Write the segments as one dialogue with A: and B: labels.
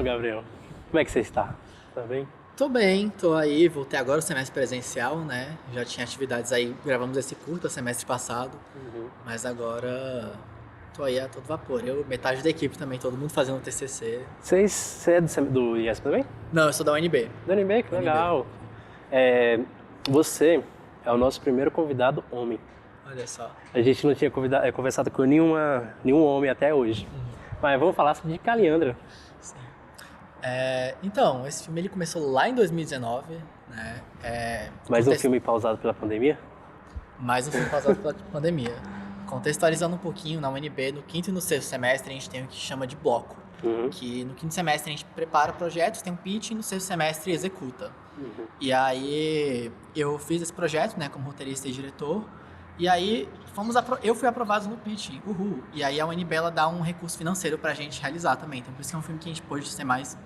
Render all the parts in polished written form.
A: Gabriel. Como é que você está? Tá bem?
B: Tô bem, tô aí, voltei agora o semestre presencial, né? Já tinha atividades aí, gravamos esse curta semestre passado, mas agora tô aí a todo vapor. Eu, metade da equipe também, todo mundo fazendo TCC.
A: Você é do IESP também?
B: Não, eu sou da UNB.
A: Do NB, que legal. Você é o nosso primeiro convidado homem.
B: Olha só.
A: A gente não tinha conversado com nenhum homem até hoje. Mas vamos falar de Caliandra.
B: Sim. Então, esse filme ele começou lá em 2019, né?
A: Mais um filme pausado pela pandemia?
B: Mais um filme pausado pela pandemia. Contextualizando um pouquinho, na UNB, no quinto e no sexto semestre, a gente tem o que chama de bloco. Que no quinto semestre a gente prepara projetos, tem um pitch, e no sexto semestre executa. E aí eu fiz esse projeto, né, como roteirista e diretor. E aí eu fui aprovado no pitch, uhul. E aí a UNB ela dá um recurso financeiro pra gente realizar também. Então por isso que é um filme que a gente pôde ser mais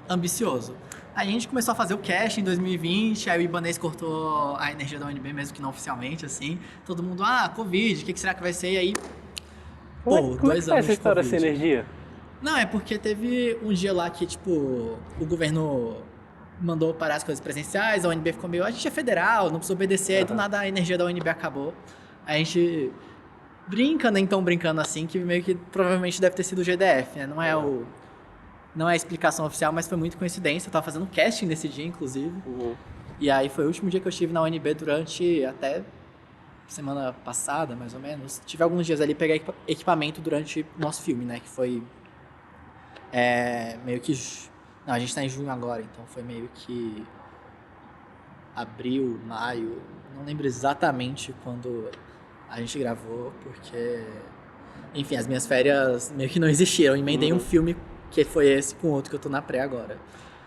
B: ambicioso. Aí a gente começou a fazer o casting em 2020, aí o Ibanez cortou a energia da UNB, mesmo que não oficialmente, assim. Todo mundo, Covid, o que será que vai ser? E aí,
A: Como é que essa história sem energia?
B: Não, é porque teve um dia lá que, tipo, o governo mandou parar as coisas presenciais, a UNB ficou meio, a gente é federal, não precisa obedecer, aí do nada a energia da UNB acabou. Aí a gente brinca, nem tão brincando assim, que meio que provavelmente deve ter sido o GDF, né? Não é a explicação oficial, mas foi muito coincidência. Eu tava fazendo casting nesse dia, inclusive. E aí foi o último dia que eu estive na UNB durante até semana passada, mais ou menos. Tive alguns dias ali pegar equipamento durante o nosso filme, né? Que foi meio que... Não, a gente tá em junho agora, então foi meio que abril, maio. Não lembro exatamente quando a gente gravou, porque... Enfim, as minhas férias meio que não existiram. Eu emendei um filme que foi esse com outro que eu tô na pré agora.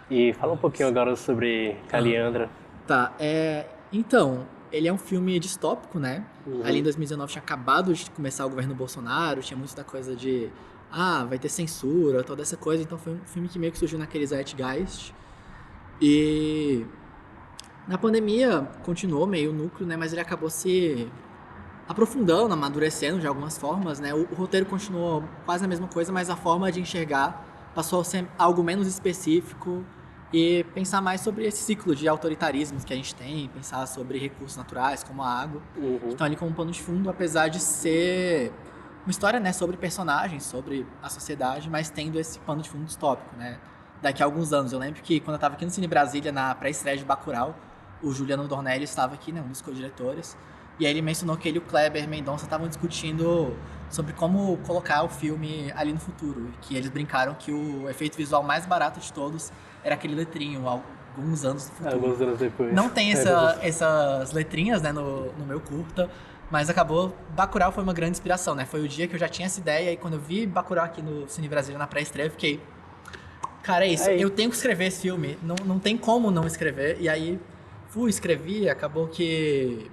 A: E fala um pouquinho agora sobre Caliandra.
B: Tá, então, ele é um filme distópico, né? Ali em 2019 tinha acabado de começar o governo Bolsonaro, tinha muito da coisa de... vai ter censura, toda essa coisa. Então foi um filme que meio que surgiu naquele Zeitgeist. E na pandemia continuou meio o núcleo, né? Mas ele acabou se aprofundando, amadurecendo de algumas formas, né? O roteiro continuou quase a mesma coisa, mas a forma de enxergar passou a ser algo menos específico e pensar mais sobre esse ciclo de autoritarismos que a gente tem, pensar sobre recursos naturais, como a água, que estão ali como um pano de fundo, apesar de ser uma história, né, sobre personagens, sobre a sociedade, mas tendo esse pano de fundo distópico, né? Daqui a alguns anos, eu lembro que quando eu estava aqui no Cine Brasília, na pré-estreia de Bacurau, o Juliano Dornelli estava aqui, né, um dos co-diretores, e aí ele mencionou que ele e o Kleber Mendonça estavam discutindo sobre como colocar o filme ali no futuro, que eles brincaram que o efeito visual mais barato de todos era aquele letrinho, alguns anos no futuro.
A: Alguns anos depois.
B: Não tem essas letrinhas, né, no meu curta, mas acabou... Bacurau foi uma grande inspiração, né? Foi o dia que eu já tinha essa ideia, e quando eu vi Bacurau aqui no Cine Brasília na pré-estreia, eu fiquei... Cara, é isso, eu tenho que escrever esse filme, não tem como não escrever, e aí escrevi, acabou que...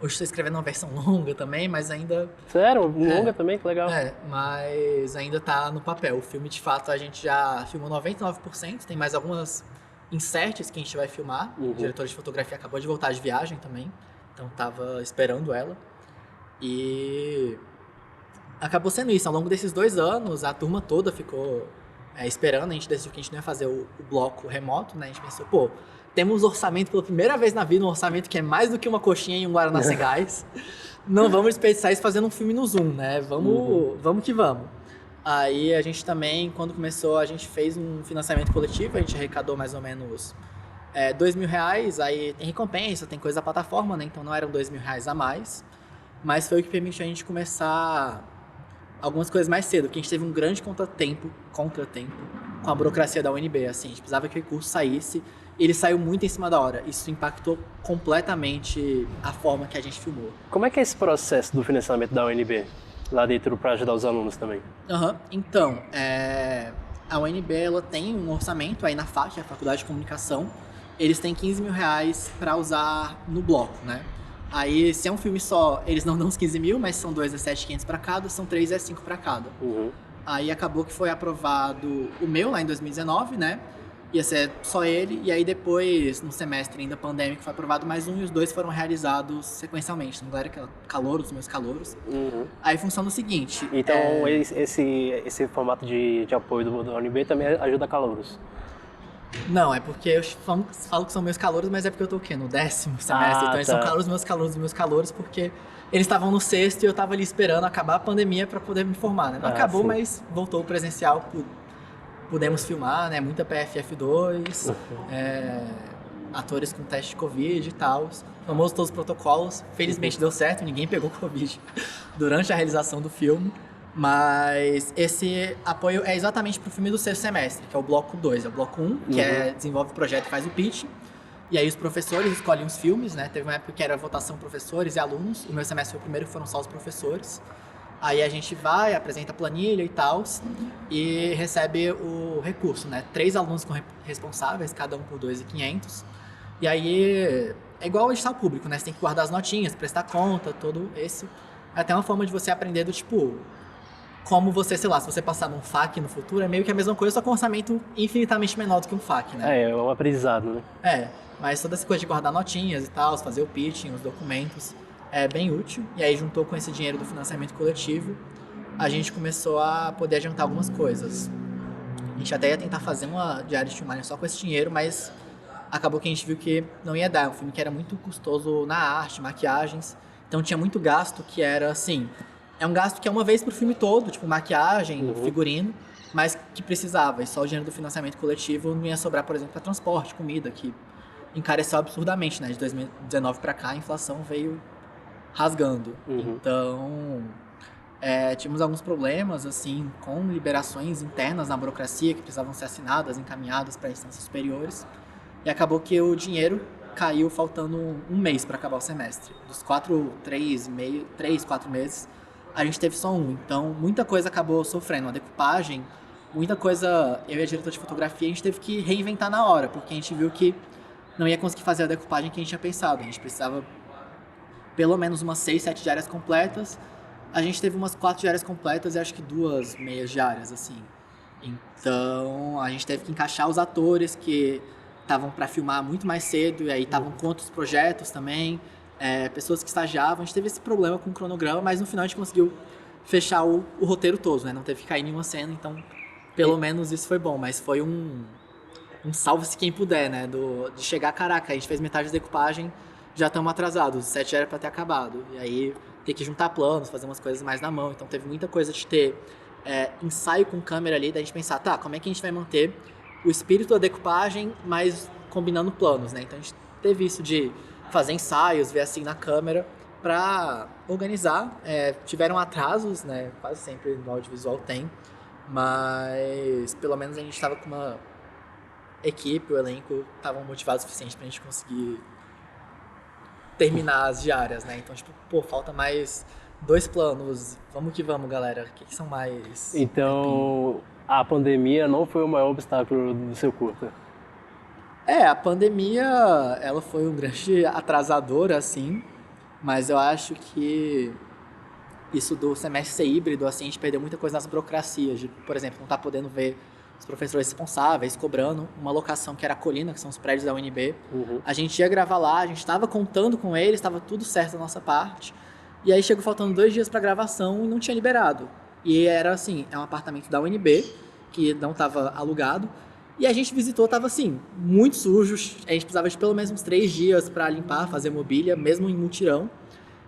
B: Hoje estou escrevendo uma versão longa também, mas ainda...
A: Sério? Longa também? Que legal.
B: Mas ainda tá no papel. O filme, de fato, a gente já filmou 99%. Tem mais algumas inserts que a gente vai filmar. O diretor de fotografia acabou de voltar de viagem também. Então tava esperando ela. E acabou sendo isso. Ao longo desses 2 anos, a turma toda ficou esperando. A gente decidiu que a gente não ia fazer o bloco remoto, né? A gente pensou, temos orçamento pela primeira vez na vida, um orçamento que é mais do que uma coxinha e um Guaraná sem gás. Não vamos desperdiçar isso fazendo um filme no Zoom, né? Vamos que vamos. Aí a gente também, quando começou, a gente fez um financiamento coletivo, a gente arrecadou mais ou menos R$2.000, aí tem recompensa, tem coisa da plataforma, né? Então não eram R$2.000 a mais, mas foi o que permitiu a gente começar algumas coisas mais cedo, porque a gente teve um grande contratempo com a burocracia da UNB, assim, a gente precisava que o recurso saísse. Ele saiu muito em cima da hora. Isso impactou completamente a forma que a gente filmou.
A: Como é que é esse processo do financiamento da UNB? Lá dentro para ajudar os alunos também?
B: Então, a UNB ela tem um orçamento aí na FAC, a Faculdade de Comunicação. Eles têm R$15.000 para usar no bloco, né? Aí, se é um filme só, eles não dão os 15 mil, mas são 2 é 7.500 para cada, são 3 é 5 para cada. Aí acabou que foi aprovado o meu lá em 2019, né? ia ser só ele, e aí depois, no semestre ainda pandêmico, foi aprovado mais um, e os dois foram realizados sequencialmente. Então, era calouros, meus calouros. Aí funciona o seguinte...
A: Então, esse formato de apoio da UNB também ajuda calouros?
B: Não, é porque eu falo que são meus calouros, mas é porque eu tô o quê? No 10º semestre. Então, eles são calouros, meus calouros, porque eles estavam no 6º e eu tava ali esperando acabar a pandemia pra poder me formar, né? Não acabou, sim, mas voltou o presencial, pudemos filmar, né? Muita PFF2, atores com teste de Covid e tal. Famoso todos os protocolos. Felizmente deu certo, ninguém pegou Covid durante a realização do filme. Mas esse apoio é exatamente pro filme do 6º semestre, que é o bloco 2. É o bloco 1, que desenvolve o projeto e faz o pitch. E aí os professores escolhem os filmes, né? Teve uma época que era votação professores e alunos. O meu semestre foi o primeiro, que foram só os professores. Aí a gente vai, apresenta a planilha e tal, e recebe o recurso, né? 3 alunos responsáveis, cada um por 2.500. E aí é igual ao edital público, né? Você tem que guardar as notinhas, prestar conta, todo esse. É até uma forma de você aprender do tipo... Como você, sei lá, se você passar num FAQ no futuro, é meio que a mesma coisa, só com um orçamento infinitamente menor do que um FAQ, né?
A: É um aprendizado, né?
B: Mas toda essa coisa de guardar notinhas e tal, fazer o pitching, os documentos, é bem útil. E aí juntou com esse dinheiro do financiamento coletivo, a gente começou a poder adiantar algumas coisas. A gente até ia tentar fazer uma diária de filmagem só com esse dinheiro, mas acabou que a gente viu que não ia dar. É um filme que era muito custoso na arte, maquiagens, então tinha muito gasto que era assim... É um gasto que é uma vez pro filme todo, tipo maquiagem, figurino, mas que precisava. E só o dinheiro do financiamento coletivo não ia sobrar, por exemplo, para transporte, comida, que encareceu absurdamente, né? De 2019 para cá, a inflação veio rasgando. Então, tínhamos alguns problemas, assim, com liberações internas na burocracia que precisavam ser assinadas, encaminhadas para instâncias superiores. E acabou que o dinheiro caiu faltando um mês para acabar o semestre. Dos 4 meses, a gente teve só um, então muita coisa acabou sofrendo. A decupagem, muita coisa, eu e a diretora de fotografia, a gente teve que reinventar na hora, porque a gente viu que não ia conseguir fazer a decupagem que a gente tinha pensado. A gente precisava pelo menos umas 6, 7 diárias completas. A gente teve umas 4 diárias completas e acho que 2 meias diárias, assim. Então, a gente teve que encaixar os atores que estavam para filmar muito mais cedo, e aí estavam com outros projetos também. Pessoas que estagiavam, a gente teve esse problema com o cronograma, mas no final a gente conseguiu fechar o roteiro todo, né? Não teve que cair nenhuma cena, então pelo menos isso foi bom, mas foi um salve-se quem puder, né? De chegar, caraca, a gente fez metade da decupagem, já estamos atrasados, o set já era para ter acabado, e aí ter que juntar planos, fazer umas coisas mais na mão, então teve muita coisa de ter ensaio com câmera ali, da gente pensar, tá, como é que a gente vai manter o espírito da decupagem, mas combinando planos, né? Então a gente teve isso de fazer ensaios, ver assim na câmera, para organizar. Tiveram atrasos, né? Quase sempre no audiovisual tem, mas pelo menos a gente estava com uma equipe, o elenco estavam motivados o suficiente pra gente conseguir terminar as diárias, né? Então, tipo, falta mais 2 planos, vamos que vamos, galera. O que são mais?
A: Então, a pandemia não foi o maior obstáculo do seu curta?
B: A pandemia, ela foi um grande atrasador, assim, mas eu acho que isso do semestre ser híbrido, assim, a gente perdeu muita coisa nas burocracias, de, por exemplo, não tá podendo ver os professores responsáveis cobrando uma locação que era a Colina, que são os prédios da UNB. A gente ia gravar lá, a gente estava contando com eles, estava tudo certo da nossa parte, e aí chegou faltando 2 dias para gravação e não tinha liberado. E era assim, é um apartamento da UNB, que não estava alugado, e a gente visitou, tava assim, muito sujo, a gente precisava de pelo menos uns 3 dias para limpar, fazer mobília, mesmo em mutirão.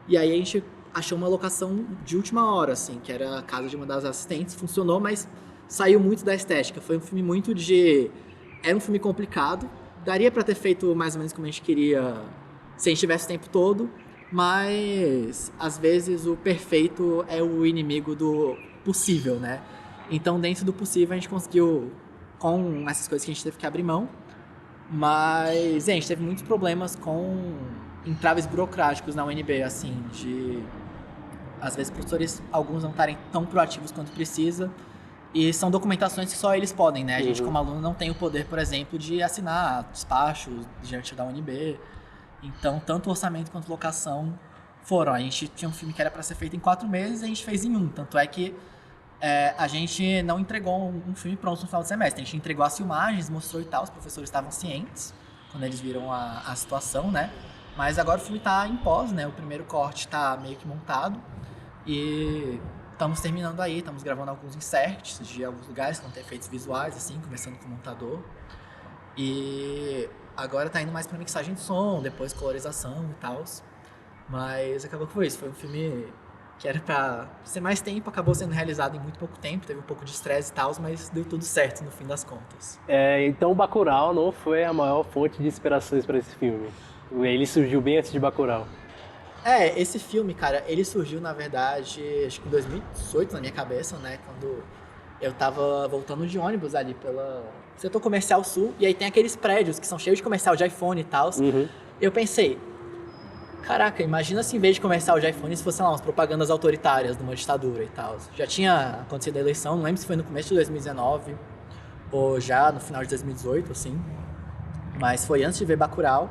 B: E aí a gente achou uma locação de última hora, assim, que era a casa de uma das assistentes, funcionou, mas saiu muito da estética. Foi um filme muito de... Era um filme complicado, daria para ter feito mais ou menos como a gente queria, se a gente tivesse o tempo todo, mas às vezes o perfeito é o inimigo do possível, né? Então, dentro do possível, a gente conseguiu, com essas coisas que a gente teve que abrir mão, mas a gente teve muitos problemas com entraves burocráticos na UNB, assim, de às vezes professores, alguns não estarem tão proativos quanto precisa, e são documentações que só eles podem, né? A gente, como aluno, não tem o poder, por exemplo, de assinar despachos diante da UNB. Então, tanto orçamento quanto locação foram. A gente tinha um filme que era para ser feito em 4 meses, a gente fez em 1. Tanto é que a gente não entregou um filme pronto no final do semestre. A gente entregou as filmagens, mostrou e tal, os professores estavam cientes quando eles viram a situação, né? Mas agora o filme tá em pós, né? O primeiro corte tá meio que montado e estamos terminando aí, estamos gravando alguns inserts de alguns lugares que vão ter efeitos visuais, assim, conversando com o montador. E agora tá indo mais pra mixagem de som, depois colorização e tal. Mas acabou que foi isso, foi um filme que era pra ser mais tempo, acabou sendo realizado em muito pouco tempo, teve um pouco de estresse e tal, mas deu tudo certo no fim das contas.
A: Então Bacurau não foi a maior fonte de inspirações para esse filme. Ele surgiu bem antes de Bacurau.
B: Esse filme, cara, ele surgiu, na verdade, acho que em 2018 na minha cabeça, né, quando eu tava voltando de ônibus ali pela setor comercial sul, e aí tem aqueles prédios que são cheios de comercial de iPhone e tal.
A: Uhum.
B: Eu pensei, caraca, imagina se em vez de comercial de iPhone, se fosse, sei lá, umas propagandas autoritárias de uma ditadura e tal. Já tinha acontecido a eleição, não lembro se foi no começo de 2019 ou já no final de 2018, assim. Mas foi antes de ver Bacurau.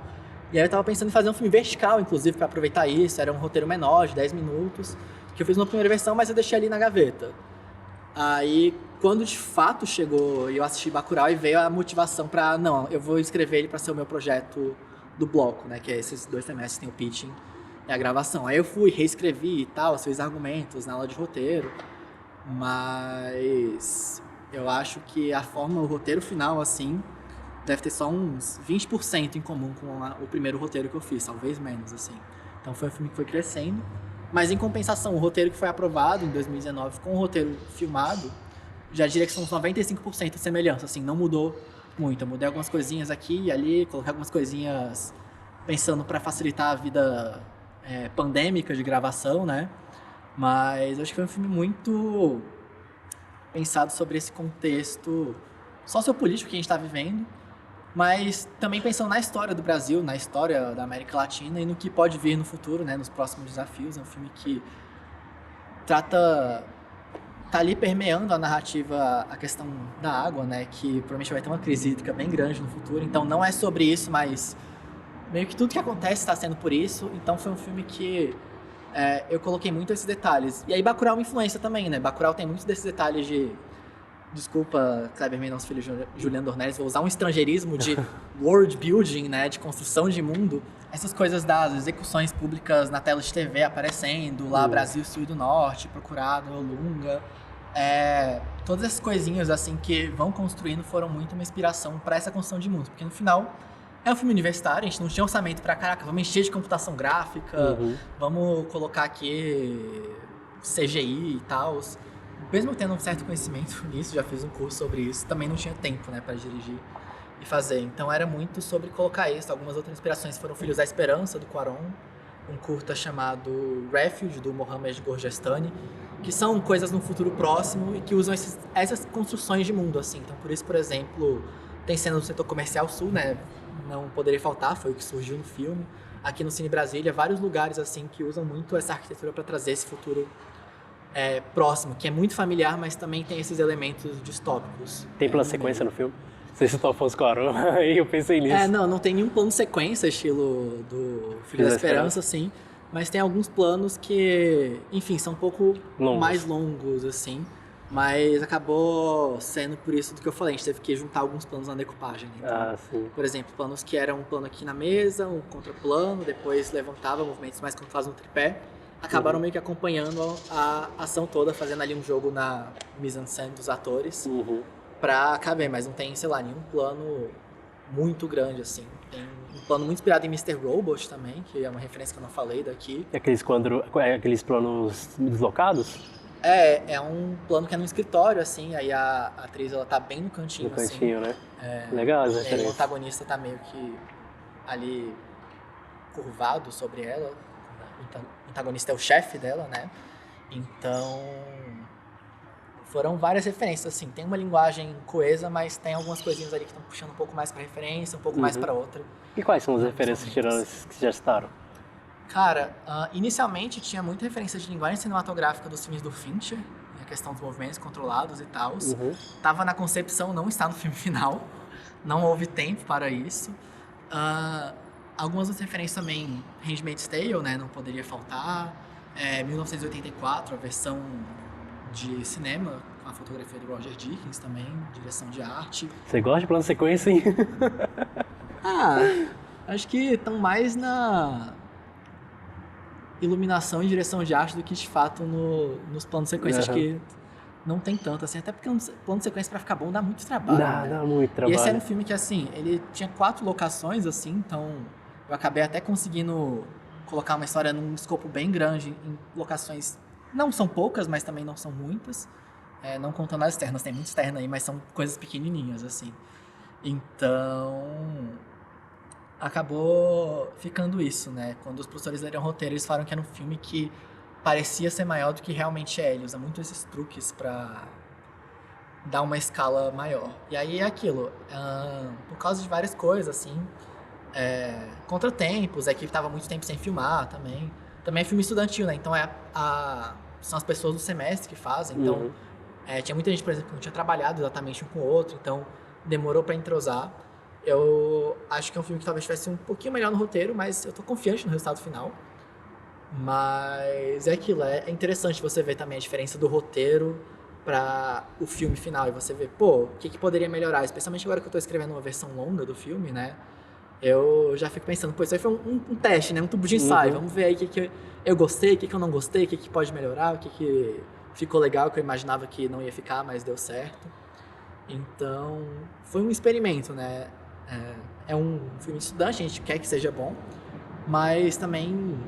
B: E aí eu tava pensando em fazer um filme vertical, inclusive, pra aproveitar isso. Era um roteiro menor, de 10 minutos, que eu fiz uma primeira versão, mas eu deixei ali na gaveta. Aí, quando de fato chegou e eu assisti Bacurau, e veio a motivação pra, não, eu vou escrever ele pra ser o meu projeto do bloco, né, que é esses 2 semestres, tem o pitching e a gravação. Aí eu fui, reescrevi e tal, fiz argumentos na aula de roteiro, mas eu acho que a forma, o roteiro final, assim, deve ter só uns 20% em comum com o primeiro roteiro que eu fiz, talvez menos, assim. Então foi um filme que foi crescendo, mas em compensação, o roteiro que foi aprovado em 2019 com o roteiro filmado, já diria que são uns 95% de semelhança, assim, não mudou muito. Eu mudei algumas coisinhas aqui e ali, coloquei algumas coisinhas pensando para facilitar a vida pandêmica de gravação, né? Mas eu acho que foi um filme muito pensado sobre esse contexto sociopolítico que a gente está vivendo, mas também pensando na história do Brasil, na história da América Latina e no que pode vir no futuro, né? Nos próximos desafios. É um filme que tá ali permeando a narrativa, a questão da água, né, que provavelmente vai ter uma crise hídrica bem grande no futuro, então não é sobre isso, mas meio que tudo que acontece está sendo por isso, então foi um filme que eu coloquei muito esses detalhes. E aí Bacurau me influencia também, né, Bacurau tem muitos desses detalhes de, desculpa, Kleber Mendonça Filho e Juliano Dornelles, vou usar um estrangeirismo de world building, né, de construção de mundo, essas coisas das execuções públicas na tela de TV aparecendo, lá Brasil, Sul e do Norte, Procurado, Lunga, todas essas coisinhas assim que vão construindo foram muito uma inspiração para essa construção de mundo, porque no final é um filme universitário, a gente não tinha orçamento para, caraca, vamos encher de computação gráfica, vamos colocar aqui CGI e tal. Mesmo tendo um certo conhecimento nisso, já fiz um curso sobre isso, também não tinha tempo, né, para dirigir e fazer. Então era muito sobre colocar isso. Algumas outras inspirações foram Filhos da Esperança, do Cuarón, um curta chamado Refuge, do Mohamed Gorgestani, que são coisas no futuro próximo e que usam essas construções de mundo, assim. Então, por isso, por exemplo, tem cena do setor comercial sul, né? Não poderia faltar, foi o que surgiu no filme. Aqui no Cine Brasília, vários lugares, assim, que usam muito essa arquitetura para trazer esse futuro próximo, que é muito familiar, mas também tem esses elementos distópicos.
A: Tem plano sequência no filme? Você citou Afonso Cuarón, aí eu pensei nisso.
B: Não tem nenhum plano sequência, estilo do Filho da Esperança, assim, mas tem alguns planos que, enfim, são um pouco mais longos, assim, mas acabou sendo por isso do que eu falei, a gente teve que juntar alguns planos na decupagem. Então,
A: sim.
B: Por exemplo, planos que eram um plano aqui na mesa, um contraplano, depois levantava movimentos mais controlados no tripé, acabaram meio que acompanhando a ação toda, fazendo ali um jogo na mise-en-scène dos atores, pra caber, mas não tem, sei lá, nenhum plano muito grande, assim. Tem um plano muito inspirado em Mr. Robot também, que é uma referência que eu não falei daqui.
A: Aqueles planos deslocados?
B: É um plano que é no escritório, assim, aí a atriz, ela tá bem no cantinho,
A: no cantinho,
B: assim.
A: Né? Legal essa referência.
B: O antagonista tá meio que ali curvado sobre ela. O antagonista é o chefe dela, né? Então, foram várias referências, assim. Tem uma linguagem coesa, mas tem algumas coisinhas ali que estão puxando um pouco mais pra referência, um pouco mais pra outra.
A: E quais são as referências tirando esses que já citaram?
B: Cara, inicialmente tinha muita referência de linguagem cinematográfica dos filmes do Fincher, a questão dos movimentos controlados e tal. Tava na concepção, não está no filme final. Não houve tempo para isso. Algumas outras referências também, Handmaid's Tale, né, não poderia faltar. 1984, a versão de cinema, com a fotografia do Roger Deakins também, direção de arte.
A: Você gosta de plano sequência, hein?
B: Acho que estão mais na iluminação e direção de arte do que de fato nos planos de sequência. Acho que não tem tanto, assim, até porque um plano de sequência pra ficar bom dá muito trabalho.
A: Dá muito trabalho.
B: E esse era um filme que, assim, ele tinha 4 locações, assim, então eu acabei até conseguindo colocar uma história num escopo bem grande, em locações, não são poucas, mas também não são muitas, não contando as externas, tem muito externa aí, mas são coisas pequenininhas, assim. Então, acabou ficando isso, né? Quando os produtores leram o roteiro, eles falaram que era um filme que parecia ser maior do que realmente é. Ele usa muito esses truques pra dar uma escala maior. E aí é aquilo, por causa de várias coisas, assim, contratempos, a equipe estava muito tempo sem filmar também. Também é filme estudantil, né? Então são as pessoas do semestre que fazem. Então, tinha muita gente, por exemplo, que não tinha trabalhado exatamente um com o outro, então demorou pra entrosar. Eu acho que é um filme que talvez tivesse um pouquinho melhor no roteiro, mas eu tô confiante no resultado final. Mas é aquilo, é interessante você ver também a diferença do roteiro para o filme final e você ver, pô, o que poderia melhorar, especialmente agora que eu tô escrevendo uma versão longa do filme, né? Eu já fico pensando, pô, isso aí foi um teste, né? Um tubo de ensaio, vamos ver aí o que eu gostei, o que eu não gostei, o que pode melhorar, o que ficou legal, que eu imaginava que não ia ficar, mas deu certo. Então, foi um experimento, né? É um filme estudante, a gente quer que seja bom, mas também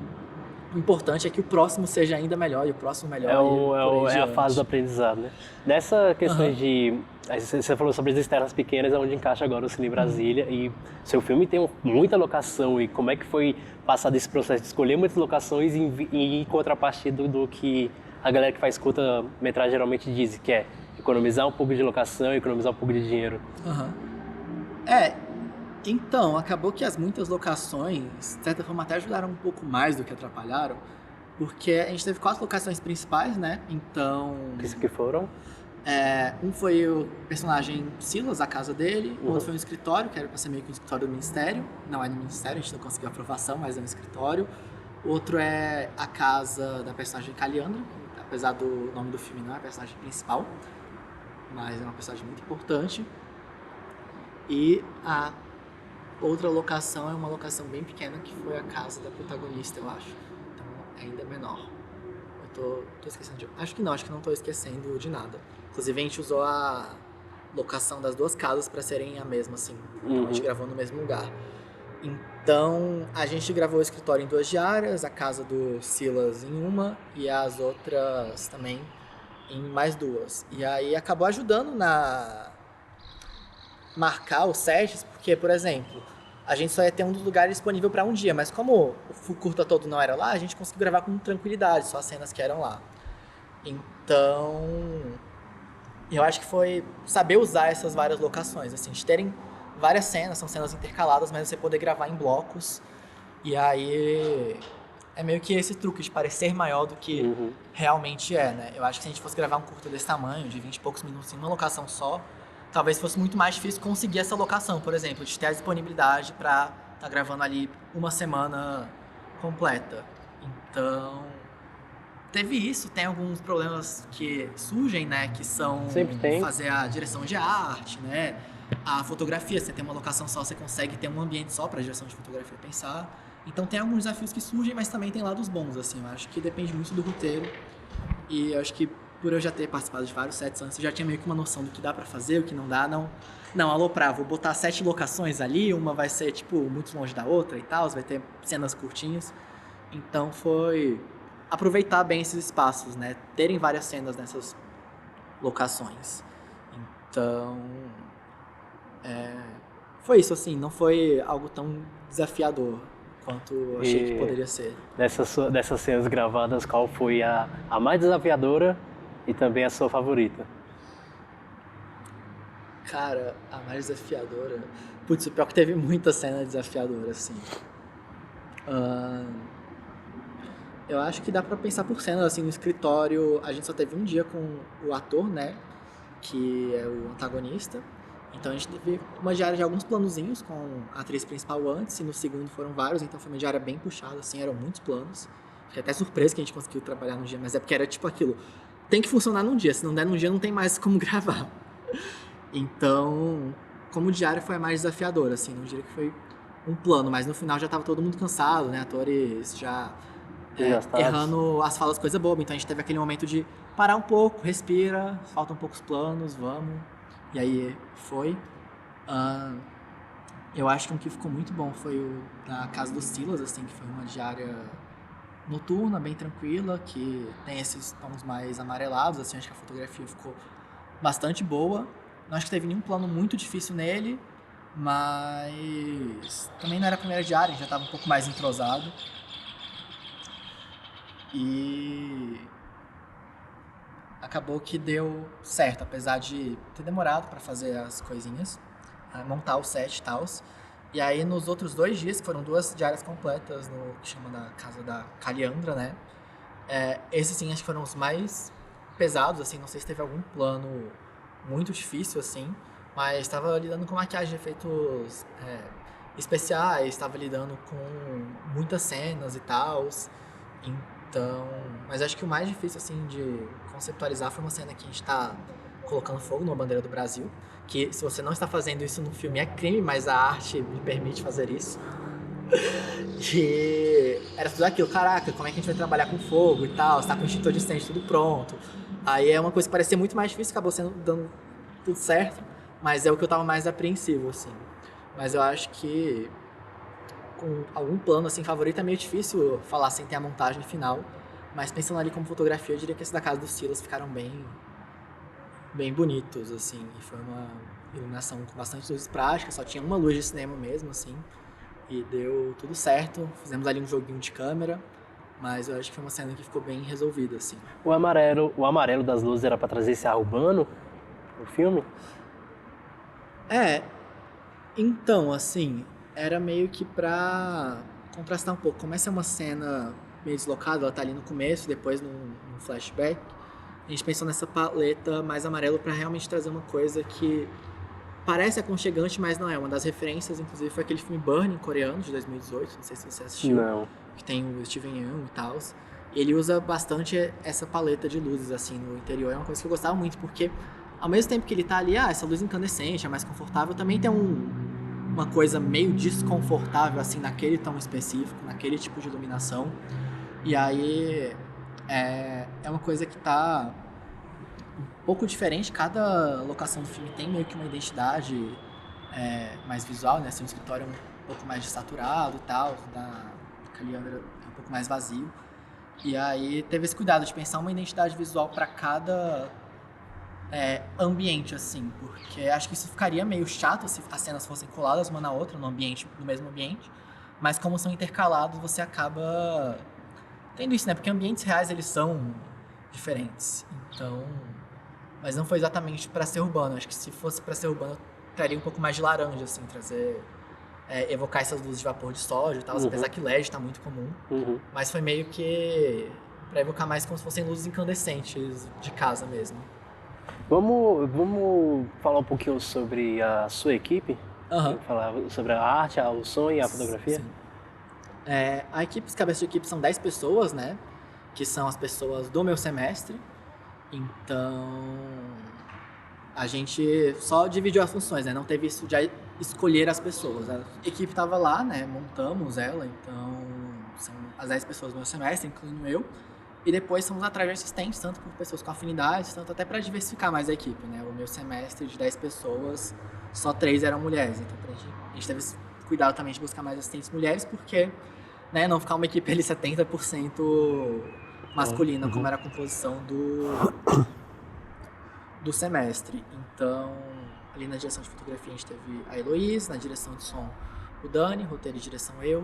B: o importante é que o próximo seja ainda melhor e o próximo melhor.
A: É a fase do aprendizado, né? Nessa questão de... Você falou sobre as externas pequenas, é onde encaixa agora o Cine Brasília. E seu filme tem muita locação. E como é que foi passado esse processo de escolher muitas locações em contrapartida do que a galera que faz curta-metragem geralmente diz, que é economizar um pouco de locação, economizar um pouco de dinheiro?
B: Então, acabou que as muitas locações, de certa forma, até ajudaram um pouco mais do que atrapalharam, porque a gente teve 4 locações principais, né? Então...
A: Que foram?
B: Um foi o personagem Silas, a casa dele, o outro foi um escritório, que era pra ser meio que um escritório do Ministério. Não é no Ministério, a gente não conseguiu aprovação, mas é um escritório. O outro é a casa da personagem Caliandra, apesar do nome do filme não é a personagem principal, mas é uma personagem muito importante. E a outra locação é uma locação bem pequena, que foi a casa da protagonista, eu acho. Então, é ainda menor. Eu tô esquecendo de... Acho que não tô esquecendo de nada. Inclusive, a gente usou a locação das 2 casas para serem a mesma, assim. Então, a gente gravou no mesmo lugar. Então, a gente gravou o escritório em 2 diárias, a casa do Silas em uma e as outras também em mais 2. E aí, acabou ajudando na marcar os sets, porque, por exemplo, a gente só ia ter um dos lugares disponível para um dia, mas como o curta todo não era lá, a gente conseguiu gravar com tranquilidade, só as cenas que eram lá. Então, eu acho que foi saber usar essas várias locações, assim, de terem várias cenas, são cenas intercaladas, mas você poder gravar em blocos, e aí é meio que esse truque de parecer maior do que realmente é, né? Eu acho que se a gente fosse gravar um curta desse tamanho, de 20 e poucos minutos em uma locação só, talvez fosse muito mais difícil conseguir essa locação, por exemplo, de ter a disponibilidade para estar gravando ali uma semana completa. Então, teve isso, tem alguns problemas que surgem, né, que são fazer a direção de arte, né, a fotografia, você tem uma locação só, você consegue ter um ambiente só para a direção de fotografia pensar. Então tem alguns desafios que surgem, mas também tem lados bons, assim, eu acho que depende muito do roteiro. E eu acho que por eu já ter participado de vários sets antes, eu já tinha meio que uma noção do que dá pra fazer, o que não dá, não aloprar, vou botar 7 locações ali, uma vai ser, tipo, muito longe da outra e tal, vai ter cenas curtinhas. Então foi aproveitar bem esses espaços, né, terem várias cenas nessas locações. Então, foi isso, assim, não foi algo tão desafiador quanto eu achei que poderia ser.
A: Dessas cenas gravadas, qual foi a mais desafiadora e também a sua favorita?
B: Cara, a mais desafiadora... Putz, o pior que teve muita cena desafiadora, assim. Eu acho que dá pra pensar por cenas, assim, no escritório. A gente só teve um dia com o ator, né? Que é o antagonista. Então a gente teve uma diária de alguns planozinhos com a atriz principal antes, e no segundo foram vários, então foi uma diária bem puxada, assim, eram muitos planos. Fiquei até surpreso que a gente conseguiu trabalhar no dia, mas é porque era tipo aquilo... tem que funcionar num dia. Se não der num dia, não tem mais como gravar. Então, como o diário foi mais desafiador, assim, não diria que foi um plano, mas no final já tava todo mundo cansado, né? Atores já errando as falas, coisa boba. Então a gente teve aquele momento de parar um pouco, respira, faltam poucos planos, vamos. E aí foi. Eu acho que um que ficou muito bom foi o da Casa dos Silas, assim, que foi uma diária noturna, bem tranquila, que tem esses tons mais amarelados, assim, acho que a fotografia ficou bastante boa. Não acho que teve nenhum plano muito difícil nele, mas também não era a primeira diária, a gente já estava um pouco mais entrosado. E acabou que deu certo, apesar de ter demorado para fazer as coisinhas, montar o set e tal. E aí nos outros 2 dias, que foram 2 diárias completas no que chama da casa da Caliandra, né? Esses sim, acho que foram os mais pesados, assim, não sei se teve algum plano muito difícil, assim, mas estava lidando com maquiagem, efeitos especiais, estava lidando com muitas cenas e tal. Então, mas acho que o mais difícil, assim, de conceptualizar foi uma cena que a gente tá colocando fogo numa bandeira do Brasil, que se você não está fazendo isso no filme é crime, mas a arte me permite fazer isso. E era tudo aquilo, caraca, como é que a gente vai trabalhar com fogo e tal, está com o extintor de incêndio tudo pronto. Aí é uma coisa que parecia muito mais difícil, acabou dando tudo certo, mas é o que eu tava mais apreensivo, assim. Mas eu acho que com algum plano, assim, favorito é meio difícil falar sem ter a montagem final, mas pensando ali como fotografia, eu diria que esse da Casa dos Silas ficaram bem bonitos, assim, e foi uma iluminação com bastante luzes práticas, só tinha uma luz de cinema mesmo, assim, e deu tudo certo, fizemos ali um joguinho de câmera, mas eu acho que foi uma cena que ficou bem resolvida, assim.
A: O amarelo das luzes era pra trazer esse ar urbano no filme?
B: Então, assim, era meio que pra contrastar um pouco, como essa é uma cena meio deslocada, ela tá ali no começo, depois num flashback, a gente pensou nessa paleta mais amarelo pra realmente trazer uma coisa que parece aconchegante, mas não é. Uma das referências, inclusive, foi aquele filme Burning, coreano, de 2018, não sei se você assistiu.
A: Não.
B: Que tem o Steven Yeun e tal. Ele usa bastante essa paleta de luzes, assim, no interior. É uma coisa que eu gostava muito, porque ao mesmo tempo que ele tá ali, essa luz incandescente, é mais confortável, também tem uma coisa meio desconfortável, assim, naquele tom específico, naquele tipo de iluminação. E aí é uma coisa que tá um pouco diferente, cada locação do filme tem meio que uma identidade mais visual, né? Assim, o escritório é um pouco mais desaturado e tal, da Caliandra é um pouco mais vazio. E aí teve esse cuidado de pensar uma identidade visual para cada ambiente, assim, porque acho que isso ficaria meio chato se as cenas fossem coladas uma na outra, no mesmo ambiente, mas como são intercalados, você acaba tendo isso, né? Porque ambientes reais, eles são diferentes, então... Mas não foi exatamente para ser urbano. Acho que se fosse para ser urbano, eu traria um pouco mais de laranja, assim, trazer... evocar essas luzes de vapor de sódio e tal, apesar que LED tá muito comum. Mas foi meio que para evocar mais como se fossem luzes incandescentes de casa mesmo.
A: Vamos falar um pouquinho sobre a sua equipe? Falar sobre a arte, o som e a fotografia?
B: Sim. Os cabeças de equipe são 10 pessoas, né? Que são as pessoas do meu semestre. Então, a gente só dividiu as funções, né? Não teve isso de escolher as pessoas. A equipe estava lá, né? Montamos ela, então são as 10 pessoas do meu semestre, incluindo eu. E depois fomos atrás de assistentes, tanto por pessoas com afinidades, tanto até para diversificar mais a equipe, né? O meu semestre de 10 pessoas, só 3 eram mulheres. Então a gente teve esse cuidado também de buscar mais assistentes mulheres, porque, né, não ficar uma equipe ali 70% masculina, como era a composição do semestre. Então, ali na direção de fotografia a gente teve a Heloísa, na direção de som o Dani, roteiro e direção eu.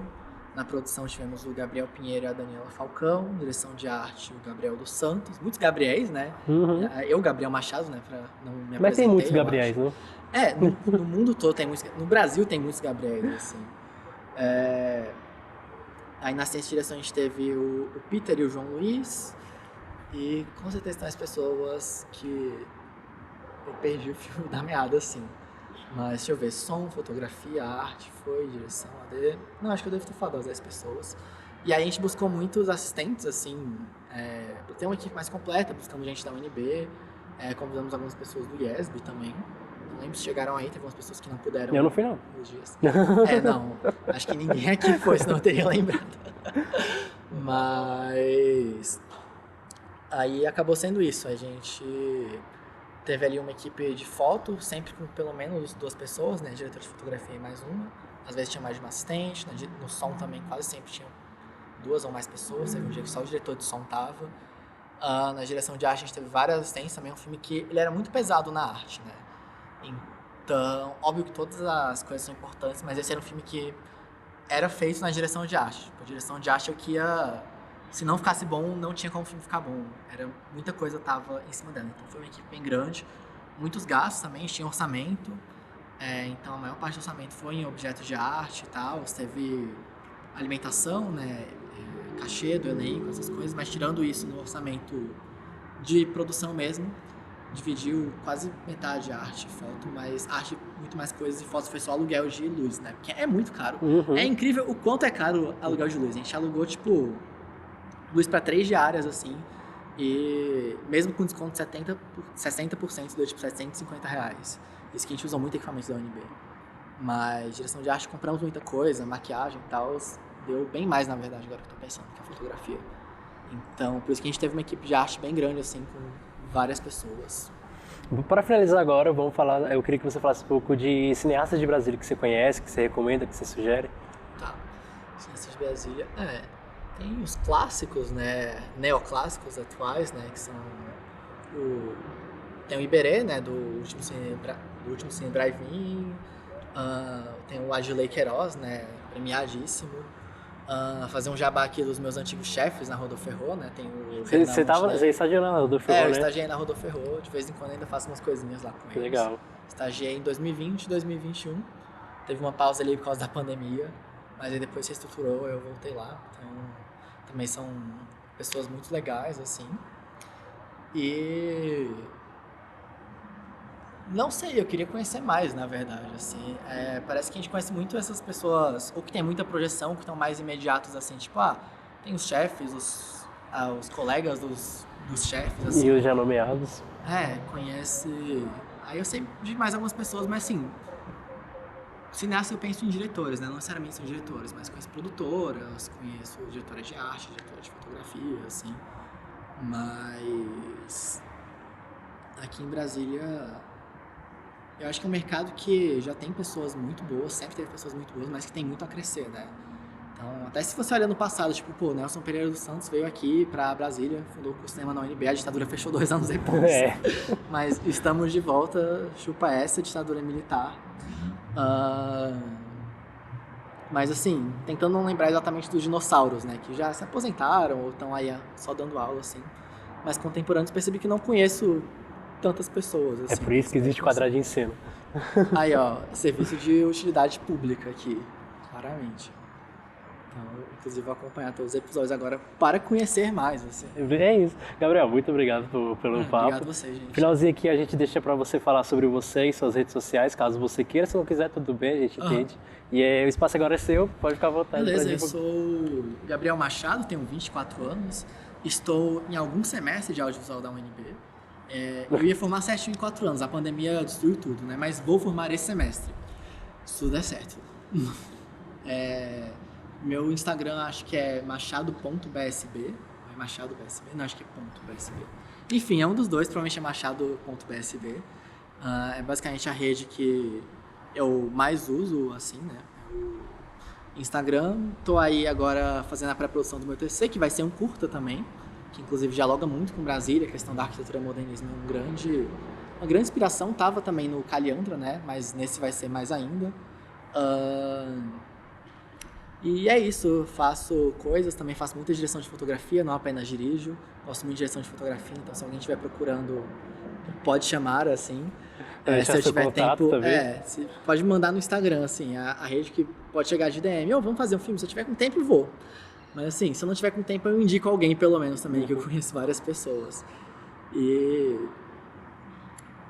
B: Na produção tivemos o Gabriel Pinheiro e a Daniela Falcão, direção de arte o Gabriel dos Santos. Muitos Gabriéis, né? Eu, Gabriel Machado, né? Pra não me apresentar.
A: Mas tem muitos Gabriéis, não?
B: No mundo todo tem muitos. No Brasil tem muitos Gabriéis, assim. Aí na assistência de direção a gente teve o Peter e o João Luiz. E com certeza tem as pessoas que eu perdi o fio da meada, assim. Mas deixa eu ver, som, fotografia, arte, direção, AD. Não, acho que eu devo ter falado das 10 pessoas. E aí a gente buscou muitos assistentes, assim, Para ter uma equipe mais completa, buscamos gente da UNB, convidamos algumas pessoas do IESB também. Não lembro se chegaram aí, teve algumas pessoas que não puderam.
A: Eu não fui, não.
B: Nos dias. Não. Acho que ninguém aqui foi, senão eu teria lembrado. Mas aí acabou sendo isso. A gente teve ali uma equipe de foto, sempre com pelo menos 2 pessoas, né? Diretor de fotografia e mais uma. Às vezes tinha mais de uma assistente. No som também quase sempre tinha 2 ou mais pessoas. Teve um dia que só o diretor de som tava. Na direção de arte a gente teve várias assistentes. Também é um filme que ele era muito pesado na arte, né? Então, óbvio que todas as coisas são importantes, mas esse era um filme que era feito na direção de arte. Tipo, a direção de arte é o que ia... Se não ficasse bom, não tinha como o filme ficar bom. Muita coisa tava em cima dela. Então foi uma equipe bem grande. Muitos gastos também, tinha orçamento. Então a maior parte do orçamento foi em objetos de arte e tal. Teve alimentação, né? Cachê do elenco, essas coisas. Mas tirando isso no orçamento de produção mesmo, dividiu quase metade arte e foto, mas arte muito mais coisas e foto foi só aluguel de luz, né? Porque é muito caro. É incrível o quanto é caro aluguel de luz. A gente alugou, tipo, luz para 3 diárias, assim, e mesmo com desconto de 60%, deu tipo R$750. Isso que a gente usou muito equipamento da UNB. Mas direção de arte, compramos muita coisa, maquiagem e tal, deu bem mais, na verdade, agora que eu tô pensando, que a fotografia. Então, por isso que a gente teve uma equipe de arte bem grande, assim, com várias pessoas.
A: Para finalizar agora, vamos falar. Eu queria que você falasse um pouco de cineastas de Brasília que você conhece, que você recomenda, que você sugere.
B: Tá. Cineastas de Brasília. Tem os clássicos, né? Neoclássicos atuais, né? Que são tem o Iberê, né? Do último Cine Drive-In. Tem o Adilei Queiroz, né? Premiadíssimo. Fazer um jabá aqui dos meus antigos chefes na Rodoferró, né? Tem o
A: Você estagiou na Rodoferró, né?
B: Eu estagiei na Rodoferró, de vez em quando ainda faço umas coisinhas lá com eles.
A: Legal.
B: Estagiei em 2020, 2021. Teve uma pausa ali por causa da pandemia, mas aí depois se estruturou, eu voltei lá. Então, também são pessoas muito legais, assim. E... não sei, eu queria conhecer mais, na verdade, assim. Parece que a gente conhece muito essas pessoas, ou que tem muita projeção, que estão mais imediatos, assim, tipo, tem os chefes, os colegas dos chefes, assim.
A: E os já nomeados.
B: Conhece... Aí eu sei de mais algumas pessoas, mas assim, cineasta eu penso em diretores, né? Não necessariamente são diretores, mas conheço produtoras, conheço diretoras de arte, diretoras de fotografia, assim. Mas... aqui em Brasília... eu acho que é um mercado que já tem pessoas muito boas, sempre teve pessoas muito boas, mas que tem muito a crescer, né? Então, até se você olha no passado, tipo, Nelson Pereira dos Santos veio aqui pra Brasília, fundou o curso de cinema na UNB, a ditadura fechou 2 anos depois. Mas estamos de volta, chupa essa, ditadura militar. Mas assim, tentando não lembrar exatamente dos dinossauros, né? Que já se aposentaram ou estão aí só dando aula, assim. Mas contemporâneos, percebi que não conheço tantas pessoas. Assim,
A: é por isso que existe quadradinho em cena.
B: Aí, serviço de utilidade pública aqui, claramente. Então, inclusive, vou acompanhar todos os episódios agora para conhecer mais, assim.
A: É isso. Gabriel, muito obrigado pelo papo.
B: Obrigado a você, gente.
A: Finalzinho aqui, a gente deixa para você falar sobre você e suas redes sociais, caso você queira. Se não quiser, tudo bem, a gente entende. E o espaço agora é seu, pode ficar à vontade.
B: Beleza, eu sou Gabriel Machado, tenho 24 anos. Estou em algum semestre de audiovisual da UNB. Eu ia formar certinho em 4 anos, a pandemia destruiu tudo, né? Mas vou formar esse semestre, se tudo der certo. Meu Instagram acho que é machado.bsb, ou é machado.bsb? Não, acho que é .bsb. Enfim, é um dos dois, provavelmente é machado.bsb. É basicamente a rede que eu mais uso, assim, né? Instagram, tô aí agora fazendo a pré-produção do meu TCC, que vai ser um curta também, que inclusive dialoga muito com Brasília, a questão da arquitetura e modernismo é uma grande inspiração, tava também no Caliandra, né? Mas nesse vai ser mais ainda. E é isso, eu faço coisas, também faço muita direção de fotografia, não apenas dirijo, gosto muito de direção de fotografia, então se alguém estiver procurando, pode chamar, assim. Se eu tiver tempo, pode me mandar no Instagram, assim, a rede que pode chegar de DM, vamos fazer um filme, se eu tiver com tempo, eu vou. Mas assim, se eu não tiver com tempo, eu indico alguém, pelo menos, também, que eu conheço várias pessoas. E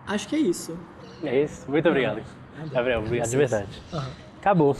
B: acho que é isso.
A: É isso, muito obrigado. Gabriel, obrigado de verdade. Acabou.